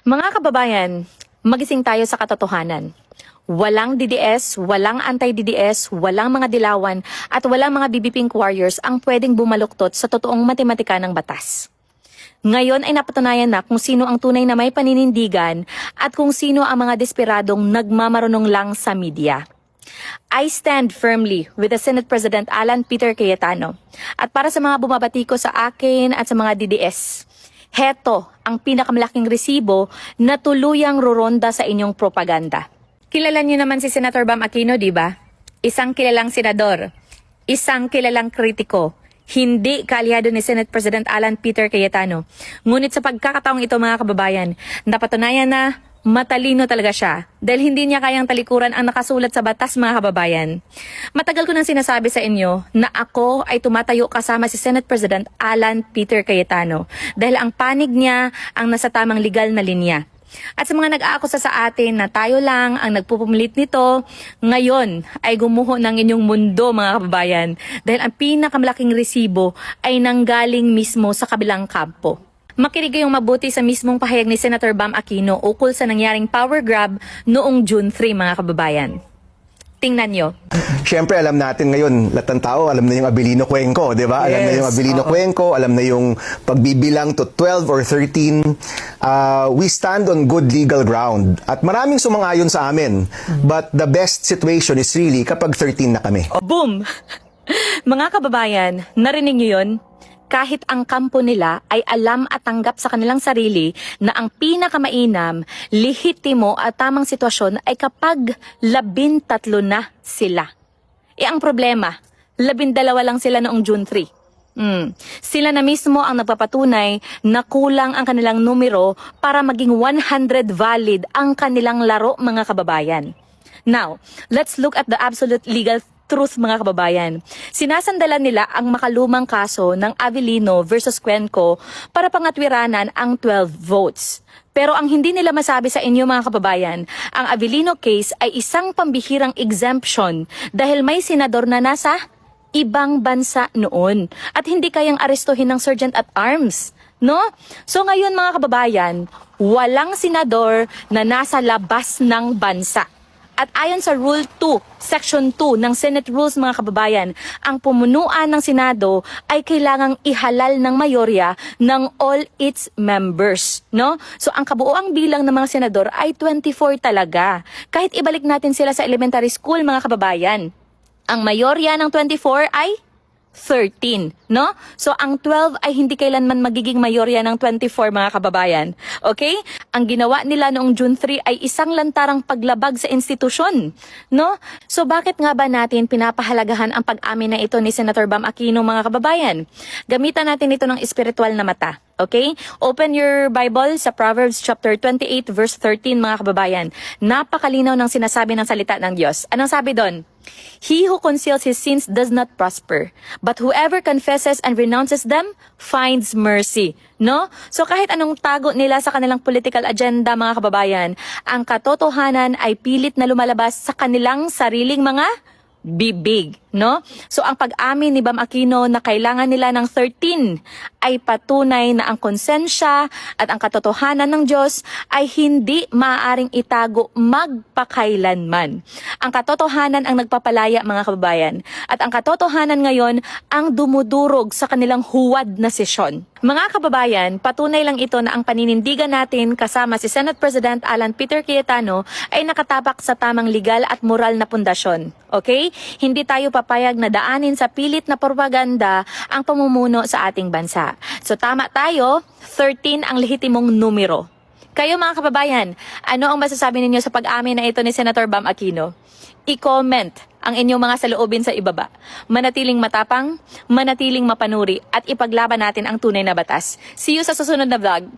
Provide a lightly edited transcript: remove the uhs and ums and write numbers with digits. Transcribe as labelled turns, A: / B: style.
A: Mga kababayan, magising tayo sa katotohanan. Walang DDS, walang anti-DDS, walang mga dilawan, at walang mga BB Pink Warriors ang pwedeng bumaluktot sa totoong matematika ng batas. Ngayon ay napatunayan na kung sino ang tunay na may paninindigan at kung sino ang mga desperadong nagmamarunong lang sa media. I stand firmly with the Senate President Alan Peter Cayetano. At para sa mga bumabati ko sa akin at sa mga DDS, heto ang pinakamalaking resibo na tuluyang ruronda sa inyong propaganda. Kilala niyo naman si Senator Bam Aquino, di ba? Isang kilalang senador, isang kilalang kritiko, hindi kaalyado ni Senate President Alan Peter Cayetano. Ngunit sa pagkakataong ito mga kababayan, napatunayan na matalino talaga siya dahil hindi niya kayang talikuran ang nakasulat sa batas mga kababayan. Matagal ko nang sinasabi sa inyo na ako ay tumatayo kasama si Senate President Alan Peter Cayetano dahil ang panig niya ang nasa tamang legal na linya. At sa mga nag-aakusa sa atin na tayo lang ang nagpupumilit nito, ngayon ay gumuho ng inyong mundo mga kababayan dahil ang pinakamalaking resibo ay nanggaling mismo sa kabilang kampo. Makinig kayong mabuti sa mismong pahayag ni Senator Bam Aquino ukol sa nangyaring power grab noong June 3 mga kababayan. Tingnan nyo.
B: Siyempre, alam natin ngayon, lahat ng tao, alam na yung Abilino Cuenco, di ba? Alam na yung Abilino Cuenco, alam na yung pagbibilang to 12 or 13. We stand on good legal ground. At maraming sumang-ayon sa amin. But the best situation is really kapag 13 na kami.
A: Boom! Mga kababayan, narinig nyo yun? Kahit ang kampo nila ay alam at tanggap sa kanilang sarili na ang pinakamainam, lehitimo at tamang sitwasyon ay kapag 13 na sila. Ang problema, 12 lang sila noong June 3. Sila na mismo ang nagpapatunay na kulang ang kanilang numero para maging 100 valid ang kanilang laro mga kababayan. Now, let's look at the absolute legal truth mga kababayan. Sinasandalan nila ang makalumang kaso ng Abilino versus Cuenco para pangatwiranan ang 12 votes. Pero ang hindi nila masabi sa inyo mga kababayan, ang Abilino case ay isang pambihirang exemption dahil may senador na nasa ibang bansa noon at hindi kayang arestuhin ng sergeant at arms. No? So ngayon mga kababayan, walang senador na nasa labas ng bansa. At ayon sa Rule 2, Section 2 ng Senate Rules mga kababayan, ang pumunuan ng Senado ay kailangang ihalal ng mayorya ng all its members. No? So ang kabuuang bilang ng mga senador ay 24 talaga. Kahit ibalik natin sila sa elementary school mga kababayan, ang mayorya ng 24 ay 13, no? So, ang 12 ay hindi kailanman magiging mayorya ng 24, mga kababayan. Okay? Ang ginawa nila noong June 3 ay isang lantarang paglabag sa institusyon, no? So, bakit nga ba natin pinapahalagahan ang pag-amin na ito ni Senator Bam Aquino, mga kababayan? Gamitan natin ito ng espiritual na mata. Okay? Open your Bible sa Proverbs chapter 28 verse 13 mga kababayan. Napakalinaw ng sinasabi ng salita ng Diyos. Anong sabi doon? He who conceals his sins does not prosper, but whoever confesses and renounces them finds mercy. No? So kahit anong tago nila sa kanilang political agenda mga kababayan, ang katotohanan ay pilit na lumalabas sa kanilang sariling mga bibig, no? So ang pag-amin ni Bam Aquino na kailangan nila ng 13 ay patunay na ang konsensya at ang katotohanan ng Diyos ay hindi maaaring itago magpakailanman. Ang katotohanan ang nagpapalaya mga kababayan at ang katotohanan ngayon ang dumudurog sa kanilang huwad na sesyon. Mga kababayan, patunay lang ito na ang paninindigan natin kasama si Senate President Alan Peter Cayetano ay nakatapak sa tamang legal at moral na pundasyon. Okay? Hindi tayo papayag na daanin sa pilit na propaganda ang pamumuno sa ating bansa. So tama tayo, 13 ang lehitimong numero. Kayo mga kababayan, ano ang masasabi ninyo sa pag-amin na ito ni Senator Bam Aquino? I-comment ang inyong mga saloobin sa ibaba. Manatiling matapang, manatiling mapanuri at ipaglaban natin ang tunay na batas. See you sa susunod na vlog.